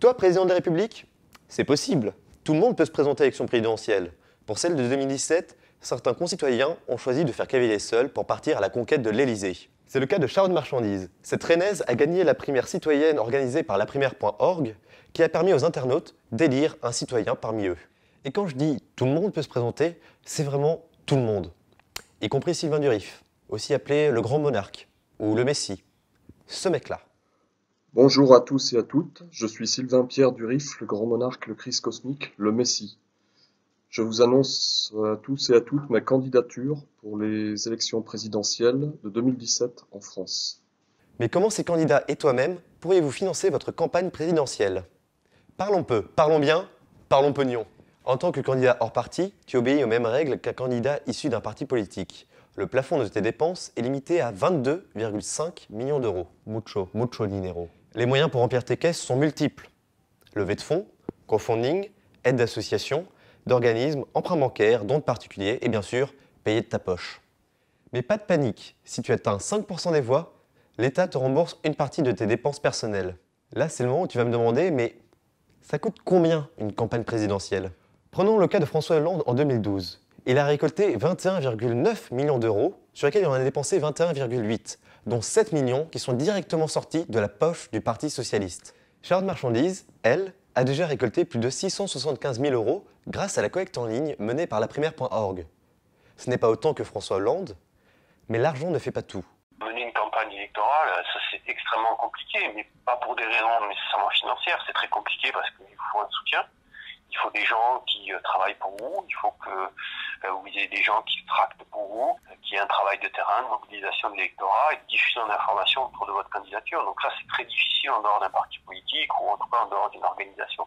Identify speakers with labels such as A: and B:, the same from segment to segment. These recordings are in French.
A: Toi, président de la République? C'est possible. Tout le monde peut se présenter à l'élection présidentielle. Pour celle de 2017, certains concitoyens ont choisi de faire cavalier seul pour partir à la conquête de l'Élysée. C'est le cas de Charlotte Marchandise. Cette rennaise a gagné la primaire citoyenne organisée par laprimaire.org qui a permis aux internautes d'élire un citoyen parmi eux. Et quand je dis tout le monde peut se présenter, c'est vraiment tout le monde. Y compris Sylvain Durif, aussi appelé le grand monarque ou le Messie. Ce mec-là.
B: Bonjour à tous et à toutes, je suis Sylvain Pierre Durif, le grand monarque, le Christ cosmique, le Messie. Je vous annonce à tous et à toutes ma candidature pour les élections présidentielles de 2017 en France.
A: Mais comment ces candidats et toi-même pourriez-vous financer votre campagne présidentielle? Parlons peu, parlons bien, parlons pognon. En tant que candidat hors parti, tu obéis aux mêmes règles qu'un candidat issu d'un parti politique. Le plafond de tes dépenses est limité à 22,5 millions d'euros. Mucho dinero. Les moyens pour remplir tes caisses sont multiples. Levée de fonds, crowdfunding, aide d'associations, d'organismes, emprunts bancaires, dons de particuliers et bien sûr, payer de ta poche. Mais pas de panique, si tu atteins 5% des voix, l'État te rembourse une partie de tes dépenses personnelles. Là, c'est le moment où tu vas me demander, mais ça coûte combien une campagne présidentielle? Prenons le cas de François Hollande en 2012. Il a récolté 21,9 millions d'euros, sur lesquels il en a dépensé 21,8, dont 7 millions qui sont directement sortis de la poche du Parti socialiste. Charlotte Marchandise, elle, a déjà récolté plus de 675 000 euros grâce à la collecte en ligne menée par laprimaire.org. Ce n'est pas autant que François Hollande, mais l'argent ne fait pas tout.
C: Mener une campagne électorale, ça c'est extrêmement compliqué, mais pas pour des raisons nécessairement financières. C'est très compliqué parce qu'il faut un soutien. Il faut des gens qui travaillent pour vous, il faut que vous ayez des gens qui tractent pour vous, qu'il y ait un travail de terrain, de mobilisation de l'électorat et de diffusion d'informations autour de votre candidature. Donc ça, c'est très difficile en dehors d'un parti politique ou en tout cas en dehors d'une organisation.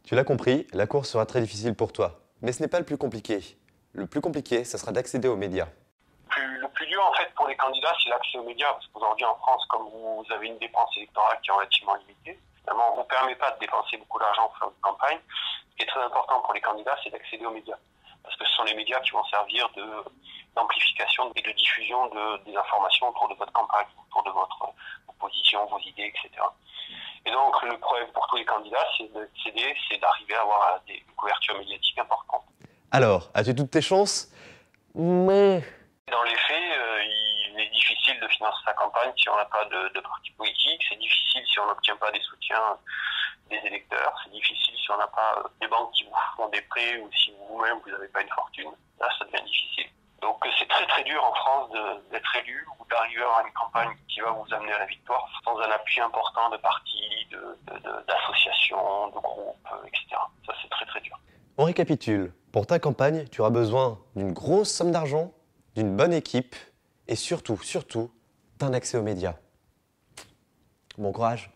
A: Tu l'as compris, la course sera très difficile pour toi. Mais ce n'est pas le plus compliqué. Le plus compliqué, ça sera d'accéder aux médias.
C: Le plus dur, en fait, pour les candidats, c'est l'accès aux médias. Parce qu'aujourd'hui, en France, comme vous avez une dépense électorale qui est relativement limitée, finalement, on ne vous permet pas de dépenser beaucoup d'argent pour faire une campagne. Ce qui est très important pour les candidats, c'est d'accéder aux médias. Parce que ce sont les médias qui vont servir d'amplification et de diffusion des informations autour de votre campagne, autour de vos positions, vos idées, etc. Et donc, le problème pour tous les candidats, c'est d'arriver à avoir une couverture médiatique importante.
A: Alors, as-tu toutes tes chances? Mais...
C: Dans les faits, il est difficile de financer sa campagne si on n'a pas de parti politique. C'est difficile si on n'obtient pas des soutiens des électeurs. C'est difficile si on n'a pas des banques qui vous font des prêts ou si vous-même vous n'avez pas une fortune. Là, ça devient difficile. Donc c'est très très dur en France d'être élu ou d'arriver à une campagne qui va vous amener à la victoire sans un appui important de partis, d'associations, de groupes, etc. Ça c'est très très dur.
A: On récapitule. Pour ta campagne, tu auras besoin d'une grosse somme d'argent, d'une bonne équipe et surtout, d'un accès aux médias. Bon courage!